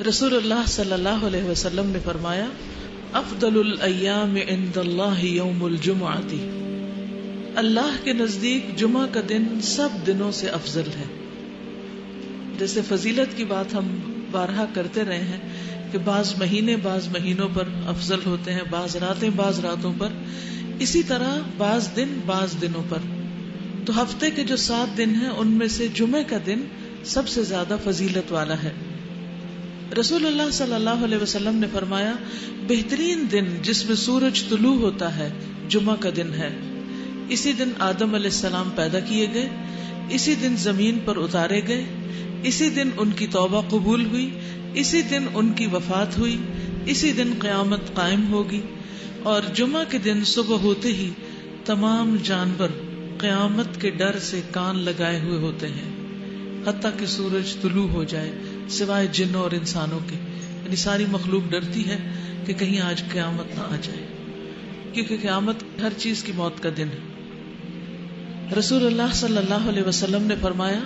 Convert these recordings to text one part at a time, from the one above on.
رسول اللہ صلی اللہ علیہ وسلم نے فرمایا افضل الایام عند اللہ یوم الجمعۃ، اللہ کے نزدیک جمعہ کا دن سب دنوں سے افضل ہے. جیسے فضیلت کی بات ہم بارہا کرتے رہے ہیں کہ بعض مہینے بعض مہینوں پر افضل ہوتے ہیں، بعض راتیں بعض راتوں پر، اسی طرح بعض دن بعض دنوں پر. تو ہفتے کے جو 7 دن ہیں ان میں سے جمعے کا دن سب سے زیادہ فضیلت والا ہے. رسول اللہ صلی اللہ علیہ وسلم نے فرمایا بہترین دن جس میں سورج طلوع ہوتا ہے جمعہ کا دن ہے. اسی دن آدم علیہ السلام پیدا کیے گئے، اسی دن زمین پر اتارے گئے، اسی دن ان کی توبہ قبول ہوئی، اسی دن ان کی وفات ہوئی، اسی دن قیامت قائم ہوگی. اور جمعہ کے دن صبح ہوتے ہی تمام جانور قیامت کے ڈر سے کان لگائے ہوئے ہوتے ہیں حتیٰ کہ سورج طلوع ہو جائے، سوائے جنوں اور انسانوں کے. یعنی ساری مخلوق ڈرتی ہے کہ کہیں آج قیامت نہ آ جائے، کیونکہ قیامت ہر چیز کی موت کا دن ہے. رسول اللہ صلی اللہ علیہ وسلم نے فرمایا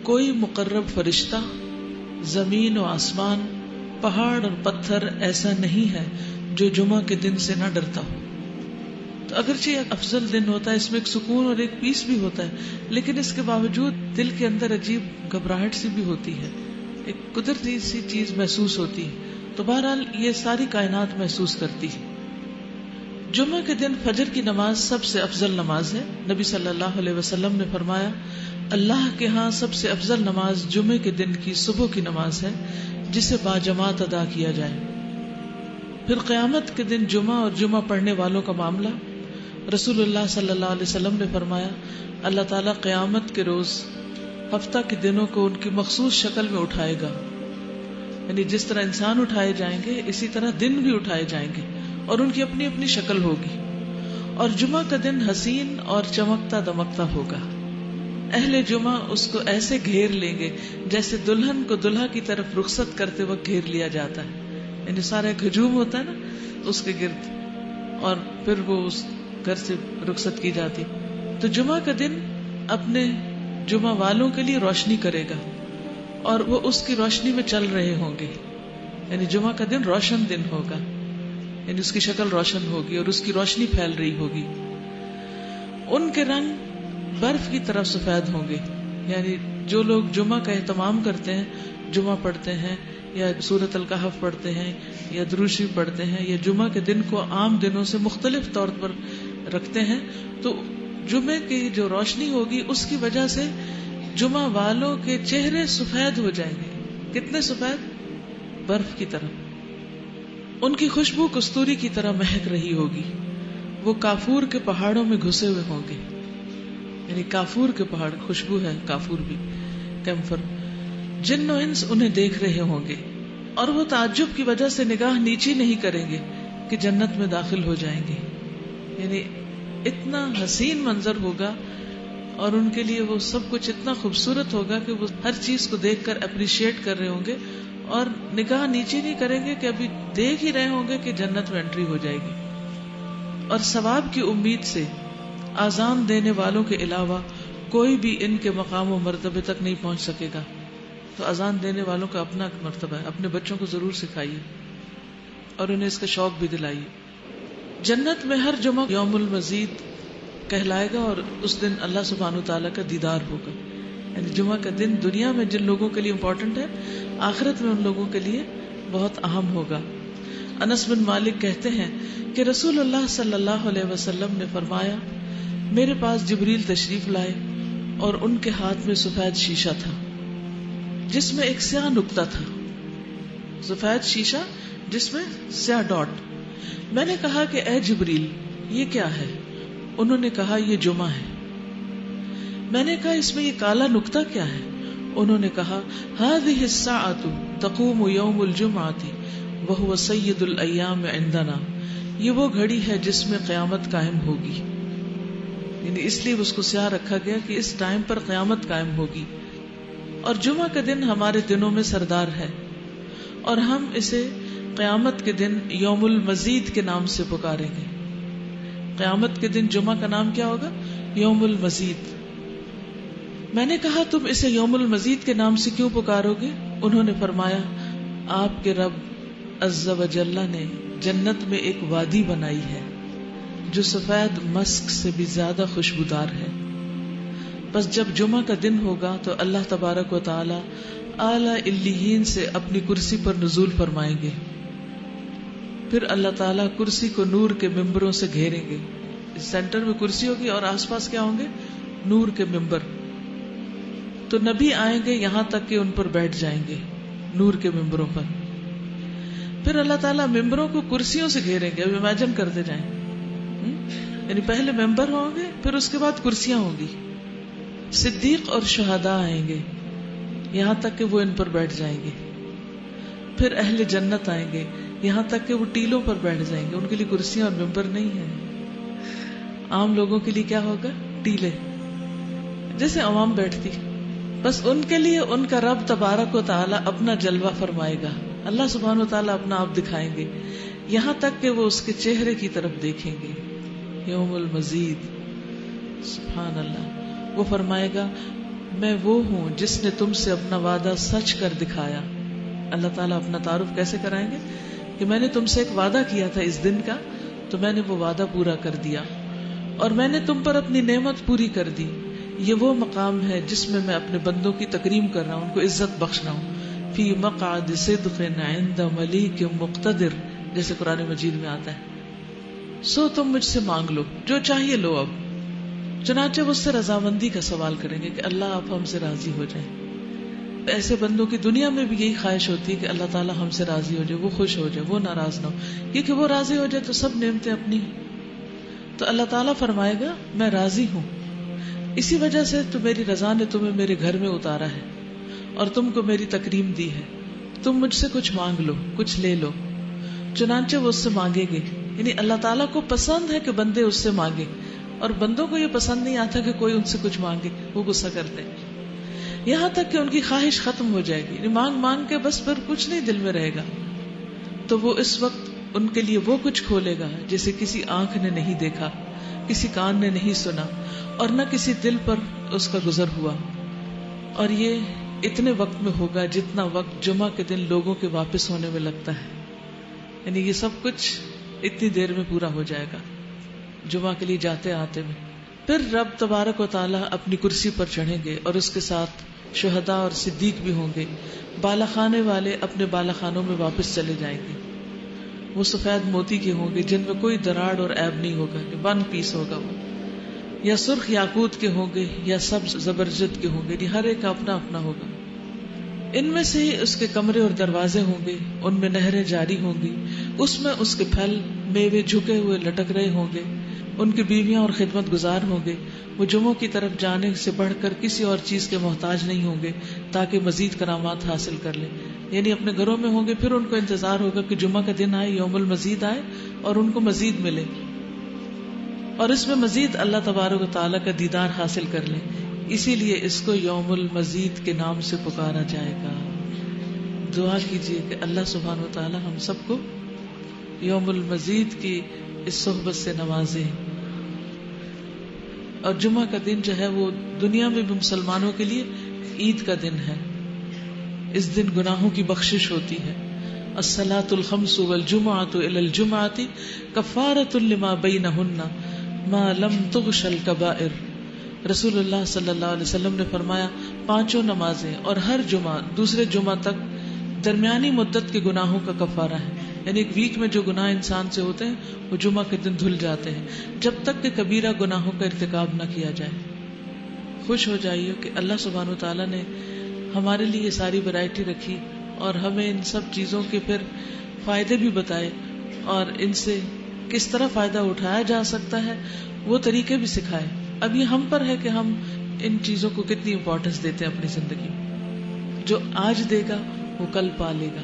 کوئی مقرب فرشتہ زمین و آسمان، پہاڑ اور پتھر ایسا نہیں ہے جو جمعہ کے دن سے نہ ڈرتا ہو. تو اگرچہ ایک افضل دن ہوتا ہے، اس میں ایک سکون اور ایک پیس بھی ہوتا ہے، لیکن اس کے باوجود دل کے اندر عجیب گھبراہٹ سی بھی ہوتی ہے، ایک قدرتی سی چیز محسوس ہوتی ہے. تو بہرحال یہ ساری کائنات محسوس کرتی ہے. جمعہ کے دن فجر کی نماز سب سے افضل نماز ہے. نبی صلی اللہ علیہ وسلم نے فرمایا اللہ کے ہاں سب سے افضل نماز جمعے کے دن کی صبح کی نماز ہے جسے باجماعت ادا کیا جائے. پھر قیامت کے دن جمعہ اور جمعہ پڑھنے والوں کا معاملہ. رسول اللہ صلی اللہ علیہ وسلم نے فرمایا اللہ تعالیٰ قیامت کے روز ہفتہ کے دنوں کو ان کی مخصوص شکل میں اٹھائے گا. یعنی جس طرح انسان اٹھائے جائیں گے اسی طرح دن بھی اٹھائے جائیں گے اور ان کی اپنی اپنی شکل ہوگی. اور جمعہ کا دن حسین اور چمکتا دمکتا ہوگا. اہل جمعہ اس کو ایسے گھیر لیں گے جیسے دلہن کو دلہا کی طرف رخصت کرتے وقت گھیر لیا جاتا ہے. یعنی سارا ایک ہجوم ہوتا ہے نا اس کے گرد، اور پھر وہ اس گھر سے رخصت کی جاتی. تو جمعہ کا دن اپنے جمعہ والوں کے لیے روشنی کرے گا اور وہ اس کی روشنی میں چل رہے ہوں گے. یعنی جمعہ کا دن روشن دن ہوگا، یعنی اس کی شکل روشن ہوگی اور اس کی روشنی پھیل رہی ہوگی. ان کے رنگ برف کی طرف سفید ہوں گے. یعنی جو لوگ جمعہ کا اہتمام کرتے ہیں، جمعہ پڑھتے ہیں یا سورۃ الکہف پڑھتے ہیں یا درود شریف پڑھتے ہیں یا جمعہ کے دن کو عام دنوں سے مختلف طور پر رکھتے ہیں، تو جمعے کی جو روشنی ہوگی اس کی وجہ سے جمعہ والوں کے چہرے سفید ہو جائیں گے. کتنے سفید؟ برف کی طرح. ان کی خوشبو کستوری کی طرح مہک رہی ہوگی. وہ کافور کے پہاڑوں میں گھسے ہوئے ہوں گے. یعنی کافور کے پہاڑ، خوشبو ہے کافور بھی، کیمفر. جن و انس انہیں دیکھ رہے ہوں گے اور وہ تعجب کی وجہ سے نگاہ نیچی نہیں کریں گے کہ جنت میں داخل ہو جائیں گے. یعنی اتنا حسین منظر ہوگا اور ان کے لیے وہ سب کچھ اتنا خوبصورت ہوگا کہ وہ ہر چیز کو دیکھ کر اپریشیٹ کر رہے ہوں گے اور نگاہ نیچے نہیں کریں گے کہ ابھی دیکھ ہی رہے ہوں گے کہ جنت میں انٹری ہو جائے گی. اور ثواب کی امید سے آذان دینے والوں کے علاوہ کوئی بھی ان کے مقام و مرتبے تک نہیں پہنچ سکے گا. تو اذان دینے والوں کا اپنا مرتبہ ہے. اپنے بچوں کو ضرور سکھائیے اور انہیں اس کا شوق بھی دلائیے. جنت میں ہر جمعہ یوم المزید کہلائے گا اور اس دن اللہ سبحانہ تعالیٰ کا دیدار ہوگا. یعنی جمعہ کا دن دنیا میں جن لوگوں کے لیے امپورٹنٹ ہے، آخرت میں ان لوگوں کے لیے بہت اہم ہوگا. انس بن مالک کہتے ہیں کہ رسول اللہ صلی اللہ علیہ وسلم نے فرمایا میرے پاس جبریل تشریف لائے اور ان کے ہاتھ میں سفید شیشہ تھا جس میں ایک سیاہ نقطہ تھا. سفید شیشہ جس میں سیاہ ڈاٹ. میں نے کہا کہ اے جبریل یہ کیا ہے؟ انہوں نے کہا یہ جمعہ ہے. میں نے کہا اس میں یہ کالا نقطہ کیا ہے؟ انہوں نے کہا هذه الساعة تقوم يوم الجمعة وهو سید الایام عندنا. یہ وہ گھڑی ہے جس میں قیامت قائم ہوگی. یعنی اس لیے اس کو سیاہ رکھا گیا کہ اس ٹائم پر قیامت قائم ہوگی. اور جمعہ کا دن ہمارے دنوں میں سردار ہے اور ہم اسے قیامت کے دن یوم المزید کے نام سے پکاریں گے. قیامت کے دن جمعہ کا نام کیا ہوگا؟ یوم المزید. میں نے کہا تم اسے یوم المزید کے نام سے کیوں پکارو گے؟ انہوں نے فرمایا آپ کے رب عز و جل نے جنت میں ایک وادی بنائی ہے جو سفید مسک سے بھی زیادہ خوشبودار ہے. بس جب جمعہ کا دن ہوگا تو اللہ تبارک و تعالی اعلی علیین سے اپنی کرسی پر نزول فرمائیں گے. پھر اللہ تعالیٰ کرسی کو نور کے ممبروں سے گھیریں گے. سینٹر میں کرسی ہوگی اور آس پاس کیا ہوں گے؟ نور کے ممبر. تو نبی آئیں گے یہاں تک کہ ان پر بیٹھ جائیں گے نور کے ممبروں پر. پھر اللہ تعالیٰ ممبروں کو کرسیوں سے گھیریں گے. اب امیجن کرتے جائیں, یعنی پہلے ممبر ہوں گے, پھر اس کے بعد کرسیاں ہوں گی. صدیق اور شہداء آئیں گے یہاں تک کہ وہ ان پر بیٹھ جائیں گے. پھر اہل جنت آئیں گے یہاں تک کہ وہ ٹیلوں پر بیٹھ جائیں گے. ان کے لیے کرسیاں اور ممبر نہیں ہیں. عام لوگوں کے لیے کیا ہوگا؟ ٹیلے, جیسے عوام بیٹھتی. بس ان کے لیے ان کا رب تبارک و تعالیٰ اپنا جلوہ فرمائے گا. اللہ سبحانہ و تعالیٰ اپنا آپ دکھائیں گے یہاں تک کہ وہ اس کے چہرے کی طرف دیکھیں گے. یوم المزید. سبحان اللہ. وہ فرمائے گا میں وہ ہوں جس نے تم سے اپنا وعدہ سچ کر دکھایا. اللہ تعالیٰ اپنا تعارف کیسے کرائیں گے کہ میں نے تم سے ایک وعدہ کیا تھا اس دن کا, تو میں نے وہ وعدہ پورا کر دیا, اور میں نے تم پر اپنی نعمت پوری کر دی. یہ وہ مقام ہے جس میں میں اپنے بندوں کی تکریم کر رہا ہوں, ان کو عزت بخش رہا ہوں. فی مقعد صدق عند ملیک مقتدر, جیسے قرآن مجید میں آتا ہے. سو تم مجھ سے مانگ لو جو چاہیے لو. اب چنانچہ وہ اس سے رضامندی کا سوال کریں گے کہ اللہ آپ ہم سے راضی ہو جائیں. ایسے بندوں کی دنیا میں بھی یہی خواہش ہوتی ہے کہ اللہ تعالیٰ ہم سے راضی ہو جائے, وہ خوش ہو جائے, وہ ناراض نہ ہو, کیونکہ وہ راضی ہو جائے تو سب نعمتیں اپنی. تو اللہ تعالیٰ فرمائے گا میں راضی ہوں, اسی وجہ سے تو میری رضا نے تمہیں میرے گھر میں اتارا ہے اور تم کو میری تکریم دی ہے. تم مجھ سے کچھ مانگ لو, کچھ لے لو. چنانچہ وہ اس سے مانگیں گے. یعنی اللہ تعالیٰ کو پسند ہے کہ بندے اس سے مانگے, اور بندوں کو یہ پسند نہیں آتا کہ کوئی ان سے کچھ مانگے, وہ غصہ کرتے ہیں. یہاں تک کہ ان کی خواہش ختم ہو جائے گی, مانگ مانگ کے بس پھر کچھ نہیں دل میں رہے گا. تو وہ اس وقت ان کے لیے وہ کچھ کھولے گا جسے کسی آنکھ نے نہیں دیکھا, کسی کان نے نہیں سنا, اور نہ کسی دل پر اس کا گزر ہوا. اور یہ اتنے وقت میں ہوگا جتنا وقت جمعہ کے دن لوگوں کے واپس ہونے میں لگتا ہے. یعنی یہ سب کچھ اتنی دیر میں پورا ہو جائے گا جمعہ کے لیے جاتے آتے میں. پھر رب تبارک و تعالیٰ اپنی کرسی پر چڑھیں گے اور اس کے ساتھ شہداء اور صدیق بھی ہوں گے. بالا خانے والے اپنے بالا خانوں میں واپس چلے جائیں گے. وہ سفید موتی کے ہوں گے جن میں کوئی دراڑ اور عیب نہیں ہوگا, کہ ون پیس ہوگا وہ, یا سرخ یاقوت کے ہوں گے یا سبز زبرجد کے ہوں گے, ہر ایک کا اپنا اپنا ہوگا. ان میں سے ہی اس کے کمرے اور دروازے ہوں گے, ان میں نہریں جاری ہوں گی, اس میں اس کے پھل میوے جھکے ہوئے لٹک رہے ہوں گے, ان کی بیویاں اور خدمت گزار ہوں گے. وہ جمعوں کی طرف جانے سے بڑھ کر کسی اور چیز کے محتاج نہیں ہوں گے تاکہ مزید کرامات حاصل کر لیں. یعنی اپنے گھروں میں ہوں گے, پھر ان کو انتظار ہوگا کہ جمعہ کا دن آئے, یوم المزید آئے, اور ان کو مزید ملے, اور اس میں مزید اللہ تبارک و تعالیٰ کا دیدار حاصل کر لیں. اسی لیے اس کو یوم المزید کے نام سے پکارا جائے گا. دعا کیجیے کہ اللہ سبحانہ و تعالیٰ ہم سب کو یوم المزید کی اس صحبت سے نوازے. اور جمعہ کا دن جو ہے وہ دنیا میں بھی مسلمانوں کے لیے عید کا دن ہے. اس دن گناہوں کی بخشش ہوتی ہے. الصلاۃ الخمس والجمعۃ الی الجمعۃ کفارۃ لما بینہن ما لم تغش الکبائر. رسول اللہ صلی اللہ علیہ وسلم نے فرمایا 5 نمازیں اور ہر جمعہ دوسرے جمعہ تک درمیانی مدت کے گناہوں کا کفارہ ہے. یعنی ایک ویک میں جو گناہ انسان سے ہوتے ہیں وہ جمعہ کے دن دھل جاتے ہیں, جب تک کہ کبیرہ گناہوں کا ارتکاب نہ کیا جائے. خوش ہو جائیے کہ اللہ سبحانہ و تعالیٰ نے ہمارے لیے یہ ساری ورائٹی رکھی, اور ہمیں ان سب چیزوں کے پھر فائدے بھی بتائے, اور ان سے کس طرح فائدہ اٹھایا جا سکتا ہے وہ طریقے بھی سکھائے. اب یہ ہم پر ہے کہ ہم ان چیزوں کو کتنی امپورٹنس دیتے ہیں اپنی زندگی میں. جو آج دے گا وہ کل پا لے گا.